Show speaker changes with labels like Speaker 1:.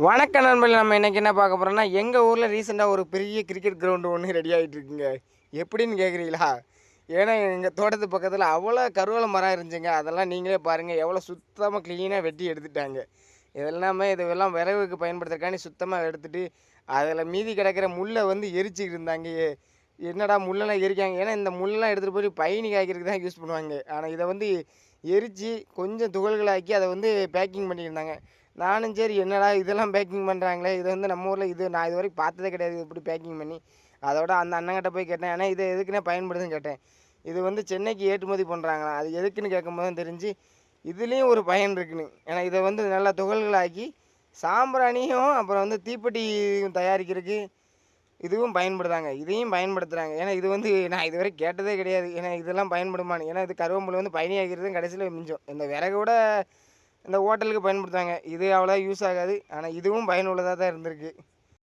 Speaker 1: வணக்க நண்பர்களே, நம்ம இன்றைக்கி என்ன பார்க்க போகிறோம்னா, எங்கள் ஊரில் ரீசெண்டாக ஒரு பெரிய கிரிக்கெட் கிரவுண்டு ஒன்று ரெடி ஆகிட்டு இருக்குங்க. எப்படின்னு கேட்குறீங்களா? ஏன்னா எங்கள் தோட்டத்து பக்கத்தில் அவ்வளோ கருவேல மரம் இருந்துச்சுங்க. அதெல்லாம் நீங்களே பாருங்கள், எவ்வளோ சுத்தமாக க்ளீனாக வெட்டி எடுத்துட்டாங்க. இதெல்லாம் விறகுக்கு பயன்படுத்துறதுக்காண்டி சுத்தமாக எடுத்துகிட்டு அதில் மீதி கிடக்கிற முள்ளை வந்து எரிச்சிக்கிட்டு இருந்தாங்க. என்னடா முள்ளெல்லாம் எரிக்காங்க? ஏன்னா இந்த முள்ளெல்லாம் எடுத்துகிட்டு போய் பயணி காய்க்கிறதுக்கு தான் யூஸ் பண்ணுவாங்க. ஆனால் இதை வந்து எரித்து கொஞ்சம் துகள்களாக்கி அதை வந்து பேக்கிங் பண்ணியிருந்தாங்க. நானும் சரி, என்னடா இதெல்லாம் பேக்கிங் பண்ணுறாங்களே, இது வந்து நம்ம ஊரில் நான் இது வரைக்கும் பார்த்ததே கிடையாது இப்படி பேக்கிங் பண்ணி. அதோட அந்த அண்ணங்கிட்ட போய் கேட்டேன், ஏன்னா இது எதுக்குன்னே பயன்படுதுன்னு கேட்டேன். இது வந்து சென்னைக்கு ஏற்றுமதி பண்ணுறாங்களாம். அது எதுக்குன்னு கேட்கும்போது தான் தெரிஞ்சு இதுலேயும் ஒரு பயன் இருக்குன்னு. ஏன்னா இதை வந்து நல்லா துகள்களாக்கி சாம்பிராணியும் அப்புறம் வந்து தீப்பெட்டி தயாரிக்கிறதுக்கு இதுவும் பயன்படுதாங்க. இதையும் பயன்படுத்துகிறாங்க. ஏன்னா இது வந்து நான் இதுவரை கேட்டதே கிடையாது. ஏன்னா இதெல்லாம் பயன்படுமான்னு. ஏன்னா இது கருவேப்பிலை வந்து பயணி ஆகிறது கடைசியில் மிஞ்சம். இந்த விறகோட இந்த ஹோட்டலுக்கு பயன்படுத்துவாங்க. இது அவ்வளோ யூஸ் ஆகாது. ஆனால் இதுவும் பயனுள்ளதாக தான் இருந்திருக்கு.